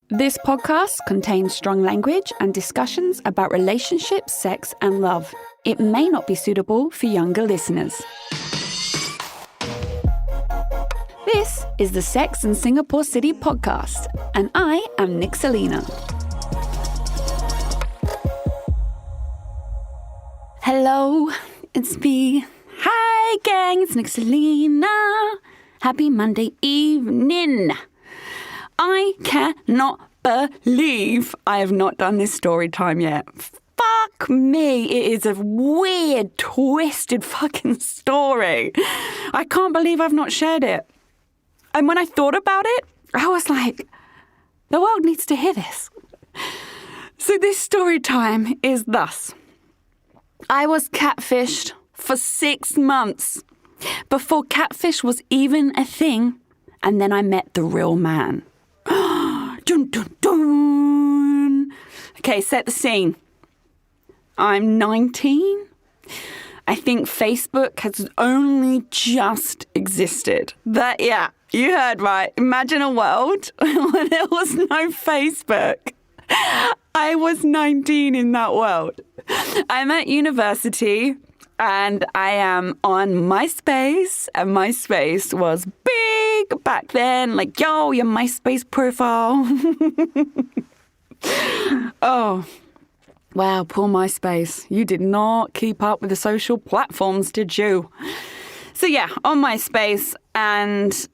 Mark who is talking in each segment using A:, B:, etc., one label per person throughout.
A: This podcast contains strong language and discussions about relationships, sex, and love. It may not be suitable for younger listeners. This is the Sex in Singapore City podcast, and I am Nick Selena. Hello, it's me. Hi, gang, it's Nick Selena. Happy Monday evening. I cannot believe I have not done this story time yet. Fuck me. It is a weird, twisted fucking story. I can't believe I've not shared it. And when I thought about it, I was like, the world needs to hear this. So this story time is thus. I was catfished for 6 months before catfish was even a thing. And then I met the real man. Dun, dun, dun. Okay, set the scene. I'm 19. I think Facebook has only just existed. Yeah, you heard right. Imagine a world when there was no Facebook. I was 19 in that world. I'm at university and I am on MySpace, and MySpace was big back then. Like, yo, your MySpace profile. Oh, wow, poor MySpace. You did not keep up with the social platforms, did you? So yeah, on MySpace, and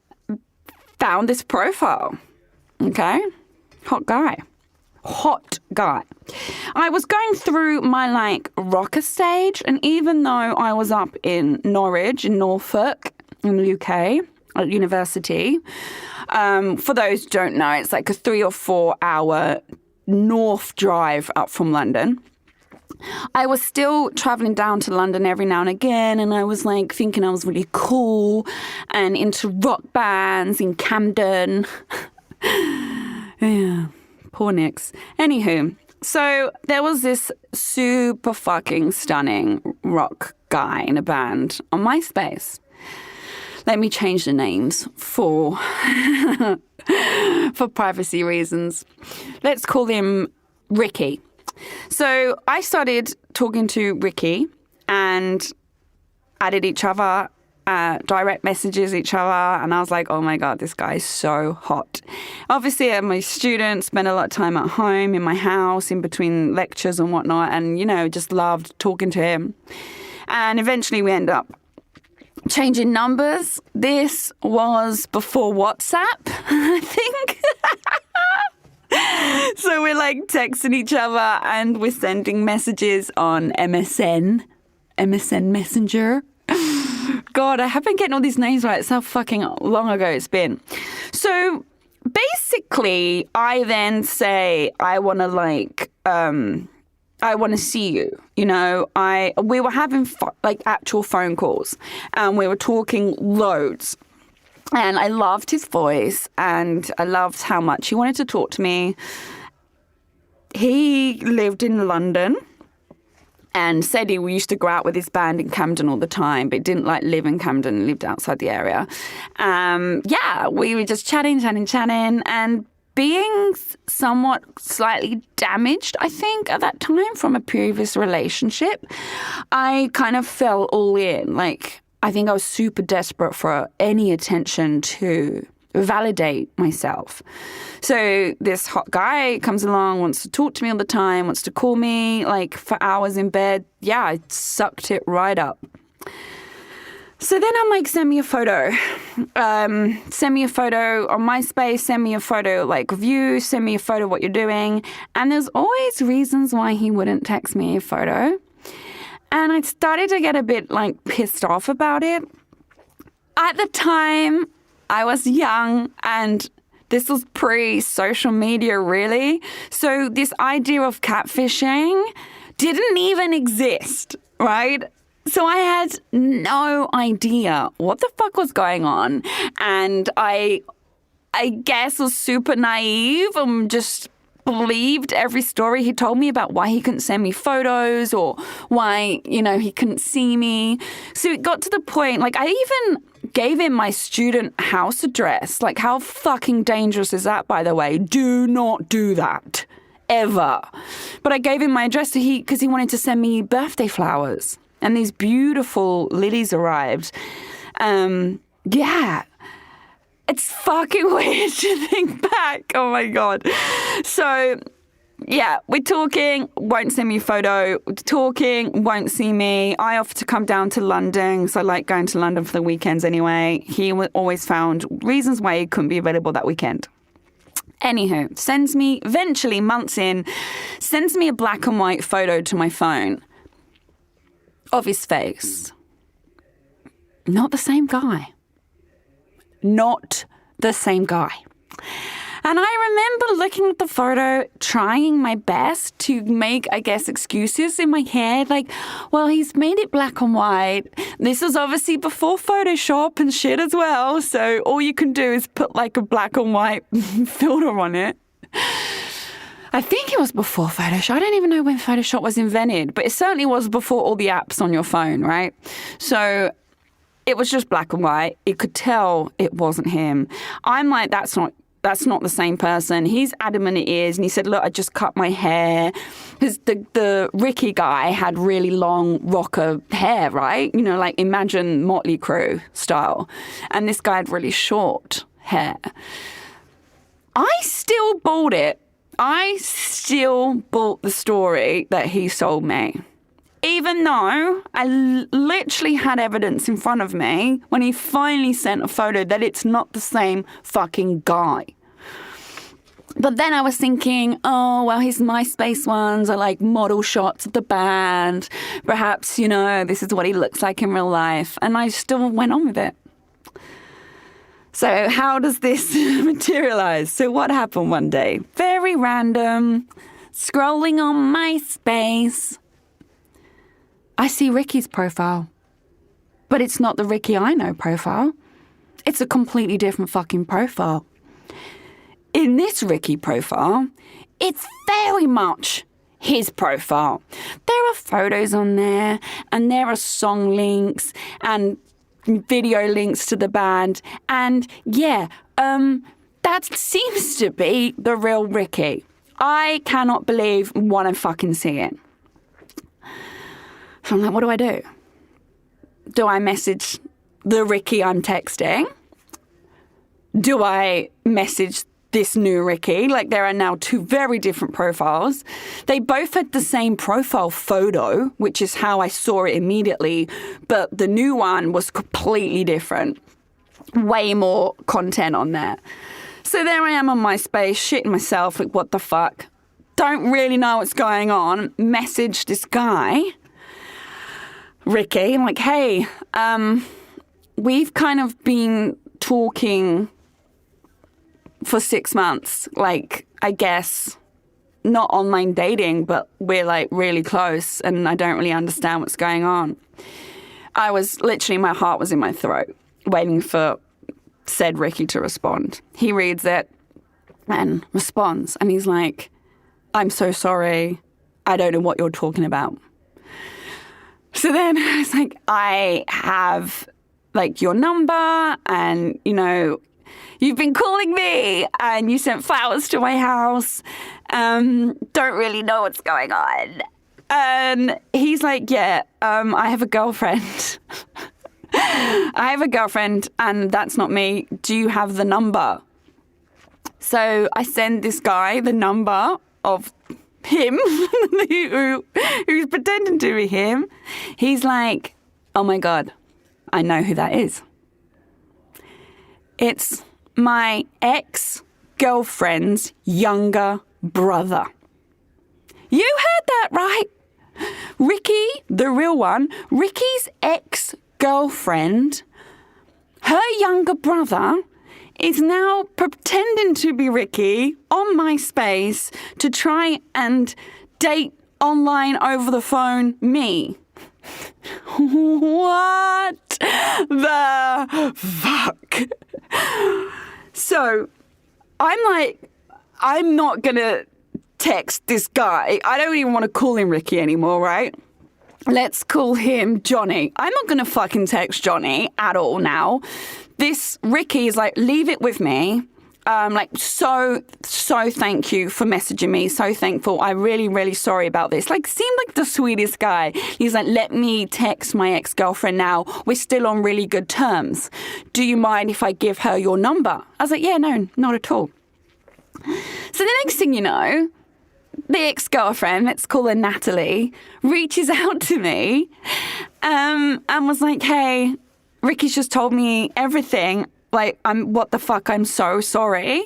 A: found this profile. Okay, hot guy. I was going through my rocker stage, and even though I was up in Norwich, in Norfolk, in the UK, at university, for those who don't know, it's like a 3 or 4 hour north drive up from London. I was still traveling down to London every now and again, and I was thinking I was really cool and into rock bands in Camden. Yeah. Poor Nix. Anywho, so there was this super fucking stunning rock guy in a band on MySpace. Let me change the names for privacy reasons. Let's call him Ricky. So I started talking to Ricky and added each other, direct messages each other, and I was like, oh my God, this guy is so hot. Obviously, I'm a student, spent a lot of time at home, in my house, in between lectures and whatnot, and, just loved talking to him. And eventually we end up changing numbers. This was before WhatsApp, I think. So we're texting each other, and we're sending messages on MSN Messenger. God, I have been getting all these names right. It's how fucking long ago it's been. So basically, I then say, I want to see you. We were having actual phone calls, and we were talking loads. And I loved his voice, and I loved how much he wanted to talk to me. He lived in London. And said he used to go out with his band in Camden all the time, but didn't live in Camden, lived outside the area. We were just chatting, and being somewhat slightly damaged, I think, at that time from a previous relationship, I kind of fell all in. I think I was super desperate for any attention to validate myself. So this hot guy comes along, wants to talk to me all the time, wants to call me for hours in bed. Yeah, I sucked it right up. So then I'm send me a photo. Send me a photo on MySpace, send me a photo of you, send me a photo of what you're doing. And there's always reasons why he wouldn't text me a photo. And I started to get a bit pissed off about it. At the time, I was young, and this was pre-social media, really. So this idea of catfishing didn't even exist, right? So I had no idea what the fuck was going on. And I guess was super naive and just believed every story he told me about why he couldn't send me photos or why, he couldn't see me. So it got to the point, gave him my student house address. Like, how fucking dangerous is that, by the way? Do not do that. Ever. But I gave him my address because he wanted to send me birthday flowers. And these beautiful lilies arrived. Yeah. It's fucking weird to think back. Oh, my God. So, yeah, we're talking, won't send me a photo. We're talking, won't see me. I offered to come down to London, because I like going to London for the weekends anyway. He always found reasons why he couldn't be available that weekend. Anywho, sends me, eventually, months in, sends me a black and white photo to my phone of his face. Not the same guy. Not the same guy. And I remember looking at the photo, trying my best to make, I guess, excuses in my head. Like, well, he's made it black and white. This was obviously before Photoshop and shit as well. So all you can do is put like a black and white filter on it. I think it was before Photoshop. I don't even know when Photoshop was invented, but it certainly was before all the apps on your phone, right? So it was just black and white. You could tell it wasn't him. I'm like, that's not the same person. He's adamant it is. And he said, look, I just cut my hair. Because the Ricky guy had really long rocker hair, right? You know, like imagine Motley Crue style. And this guy had really short hair. I still bought it. I still bought the story that he sold me. Even though I literally had evidence in front of me when he finally sent a photo that it's not the same fucking guy. But then I was thinking, oh, well, his MySpace ones are like model shots of the band. Perhaps, you know, this is what he looks like in real life. And I still went on with it. So how does this materialize? So what happened one day? Very random, scrolling on MySpace. I see Ricky's profile, but it's not the Ricky I know profile. It's a completely different fucking profile. In this Ricky profile, it's very much his profile. There are photos on there, and there are song links and video links to the band. And yeah, that seems to be the real Ricky. I cannot believe what I'm fucking seeing. So I'm like, what do I do? Do I message the Ricky I'm texting? Do I message this new Ricky? Like, there are now two very different profiles. They both had the same profile photo, which is how I saw it immediately. But the new one was completely different. Way more content on there. So there I am on MySpace, shitting myself, like, what the fuck? Don't really know what's going on. Message this guy, Ricky. I'm like, hey, we've kind of been talking for 6 months. Like, I guess not online dating, but we're like really close and I don't really understand what's going on. I was literally, my heart was in my throat, waiting for said Ricky to respond. He reads it and responds. And he's like, I'm so sorry. I don't know what you're talking about. So then I was like, I have like your number and, you know, you've been calling me and you sent flowers to my house. Don't really know what's going on. And he's like, yeah, I have a girlfriend. I have a girlfriend and that's not me. Do you have the number? So I send this guy the number of him who's pretending to be him. He's like, oh my God, I know who that is. It's my ex-girlfriend's younger brother. You heard that right. Ricky, the real one, Ricky's ex-girlfriend, her younger brother, is now pretending to be Ricky on MySpace to try and date online over the phone me. What the fuck? So I'm like, I'm not going to text this guy. I don't even want to call him Ricky anymore, right? Let's call him Johnny. I'm not going to fucking text Johnny at all now. This Ricky is like, leave it with me. So thank you for messaging me. So thankful. I'm really, really sorry about this. Like, seemed like the sweetest guy. He's like, let me text my ex-girlfriend now. We're still on really good terms. Do you mind if I give her your number? I was like, yeah, no, not at all. So the next thing you know, the ex-girlfriend, let's call her Natalie, reaches out to me and was like, hey, Ricky's just told me everything. Like, what the fuck? I'm so sorry.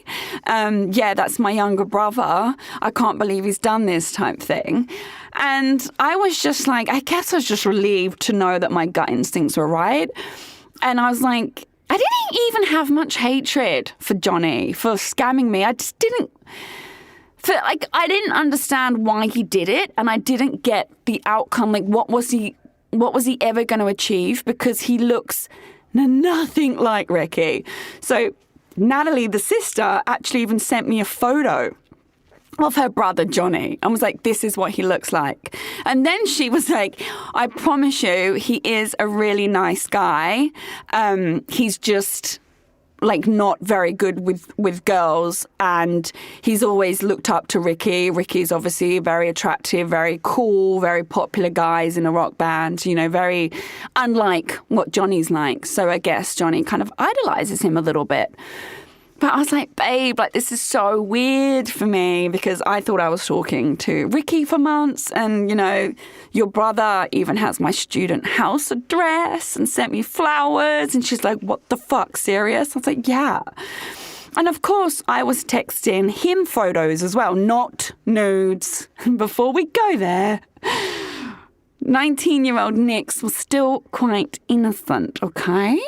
A: Yeah, that's my younger brother. I can't believe he's done this type thing. And I was just like, I guess I was just relieved to know that my gut instincts were right. And I was like, I didn't even have much hatred for Johnny for scamming me. I just didn't. I didn't understand why he did it, and I didn't get the outcome. Like, what was he ever going to achieve? Because he looks nothing like Ricky. So Natalie, the sister, actually even sent me a photo of her brother Johnny and was like, this is what he looks like. And then she was like, I promise you, he is a really nice guy. He's just like not very good with girls, and he's always looked up to Ricky. Ricky's obviously very attractive, very cool, very popular guys in a rock band, you know, very unlike what Johnny's like. So I guess Johnny kind of idolizes him a little bit. But I was like, babe, like, this is so weird for me because I thought I was talking to Ricky for months, and, you know, your brother even has my student house address and sent me flowers. And she's like, what the fuck, serious? I was like, yeah. And of course, I was texting him photos as well, not nudes. Before we go there, 19-year-old Nix was still quite innocent, okay?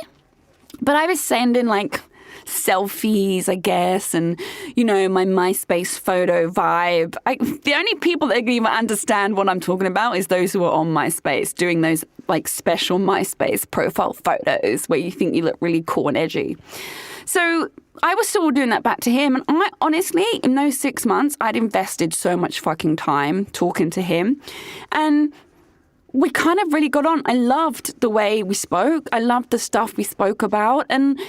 A: But I was sending, like, selfies, I guess, and, you know, my MySpace photo vibe. The only people that can even understand what I'm talking about is those who are on MySpace, doing those, like, special MySpace profile photos where you think you look really cool and edgy. So I was still doing that back to him, and I honestly, in those 6 months, I'd invested so much fucking time talking to him, and we kind of really got on. I loved the way we spoke. I loved the stuff we spoke about, and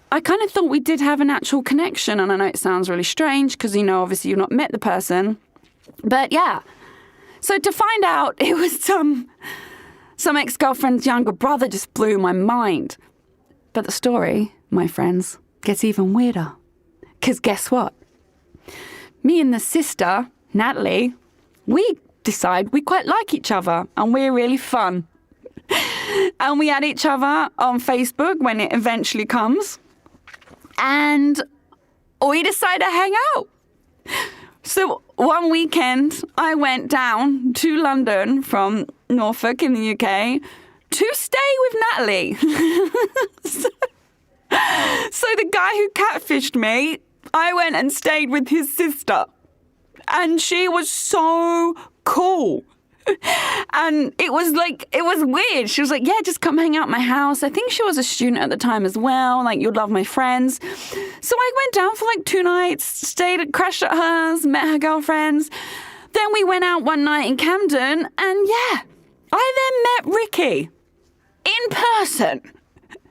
A: I kind of thought we did have an actual connection. And I know it sounds really strange because, you know, obviously you've not met the person. But yeah. So to find out it was some ex-girlfriend's younger brother just blew my mind. But the story, my friends, gets even weirder. Because guess what? Me and the sister, Natalie, we decide we quite like each other and we're really fun. And we add each other on Facebook when it eventually comes. And we decided to hang out. So one weekend, I went down to London from Norfolk in the UK to stay with Natalie. So the guy who catfished me, I went and stayed with his sister. And she was so cool. And it was weird. She was like, yeah, just come hang out at my house. I think she was a student at the time as well. Like, you'd love my friends. So I went down for like 2 nights, stayed, crashed at hers, met her girlfriends. Then we went out one night in Camden, and yeah, I then met Ricky in person.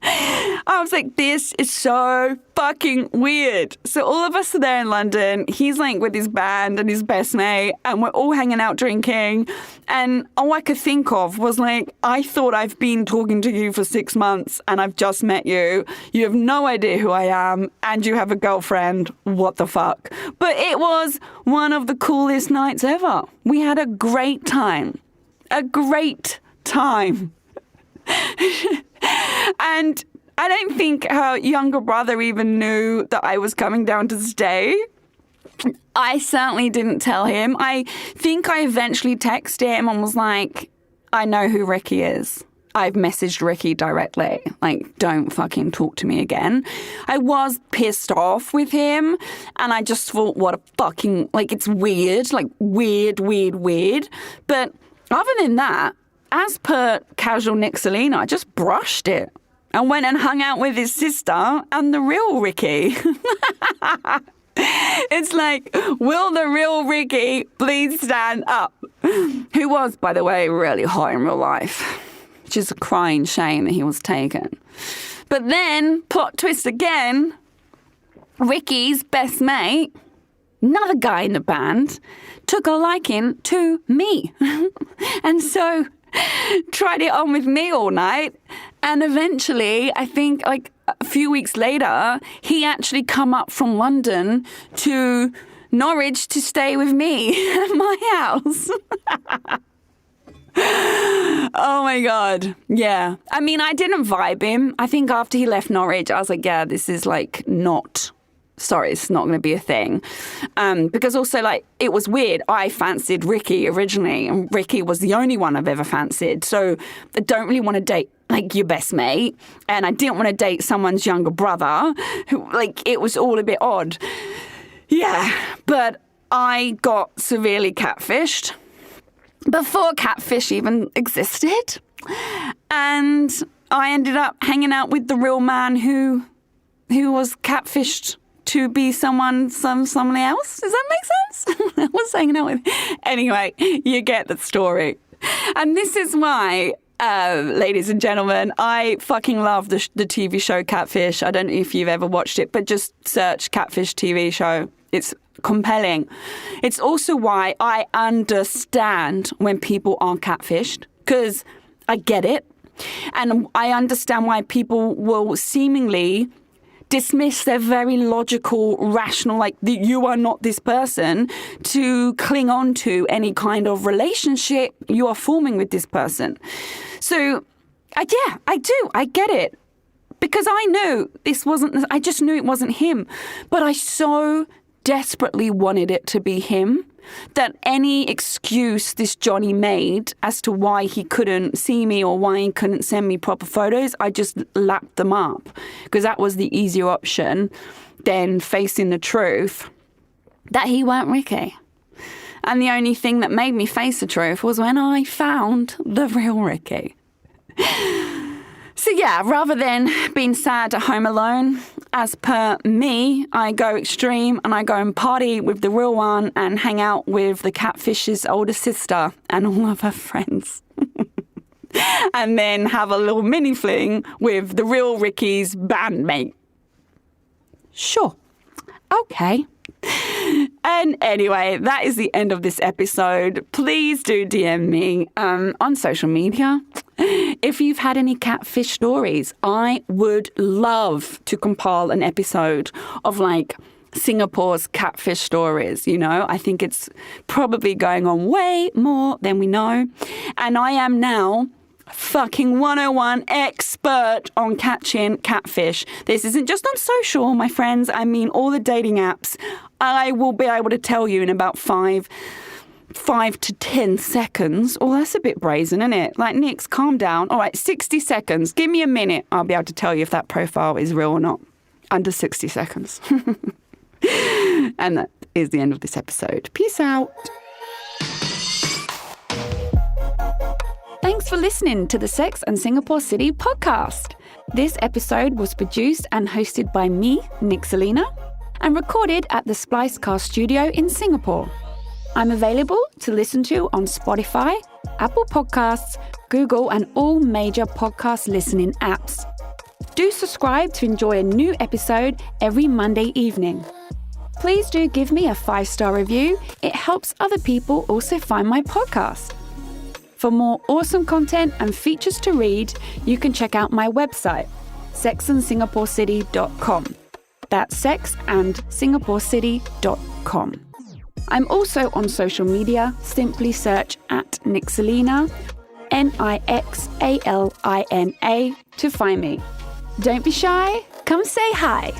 A: I was like, this is so fucking weird. So all of us are there in London. He's like with his band and his best mate, and we're all hanging out drinking. And all I could think of was like, I thought I've been talking to you for 6 months and I've just met you. You have no idea who I am and you have a girlfriend. What the fuck? But it was one of the coolest nights ever. We had a great time. A great time. And I don't think her younger brother even knew that I was coming down to stay. I certainly didn't tell him. I think I eventually texted him and was like, I know who Ricky is. I've messaged Ricky directly. Like, don't fucking talk to me again. I was pissed off with him, and I just thought, what a fucking, like, it's weird. Like, weird. But other than that, as per casual Nixalina, I just brushed it and went and hung out with his sister and the real Ricky. It's like, will the real Ricky please stand up? who was, by the way, really hot in real life. Which is a crying shame that he was taken. But then, plot twist again, Ricky's best mate, another guy in the band, took a liking to me. And so tried it on with me all night. And eventually, I think like a few weeks later, he actually come up from London to Norwich to stay with me at my house. Oh my God. Yeah. I mean, I didn't vibe him. I think after he left Norwich, I was like, yeah, this is like it's not going to be a thing. Because also, like, it was weird. I fancied Ricky originally, and Ricky was the only one I've ever fancied. So I don't really want to date, like, your best mate. And I didn't want to date someone's younger brother. Who, like, it was all a bit odd. Yeah. But I got severely catfished before Catfish even existed. And I ended up hanging out with the real man who was catfished to be somebody else. Does that make sense? I was hanging out with... Anyway, you get the story. And this is why, ladies and gentlemen, I fucking love the TV show Catfish. I don't know if you've ever watched it, but just search Catfish TV show. It's compelling. It's also why I understand when people are catfished, because I get it. And I understand why people will seemingly dismiss their very logical, rational, like, you are not this person, to cling on to any kind of relationship you are forming with this person. So, I do. I get it. Because I knew I just knew it wasn't him. But I so desperately wanted it to be him that any excuse this Johnny made as to why he couldn't see me or why he couldn't send me proper photos, I just lapped them up because that was the easier option than facing the truth that he weren't Ricky. And the only thing that made me face the truth was when I found the real Ricky. So yeah, rather than being sad at home alone, as per me, I go extreme and I go and party with the real one and hang out with the Catfish's older sister and all of her friends. And then have a little mini fling with the real Ricky's bandmate. Sure. Okay. And anyway, that is the end of this episode. Please do DM me on social media if you've had any catfish stories. I would love to compile an episode of like Singapore's catfish stories, you know. I think it's probably going on way more than we know. And I am now fucking 101 expert on catching catfish. This isn't just on social, my friends. I mean, all the dating apps. I will be able to tell you in about 5 to 10 seconds. Oh, that's a bit brazen, isn't it? Like, Nix, calm down. All right, 60 seconds. Give me a minute. I'll be able to tell you if that profile is real or not. Under 60 seconds. And that is the end of this episode. Peace out. Thanks for listening to the Sex and Singapore City podcast. This episode was produced and hosted by me, Nixalina, and recorded at the Splicecast studio in Singapore. I'm available to listen to on Spotify, Apple Podcasts, Google, and all major podcast listening apps. Do subscribe to enjoy a new episode every Monday evening. Please do give me a 5-star review. It helps other people also find my podcast. For more awesome content and features to read, you can check out my website, sexandsingaporecity.com. That's sexandsingaporecity.com. I'm also on social media. Simply search at Nixalina, Nixalina, to find me. Don't be shy. Come say hi.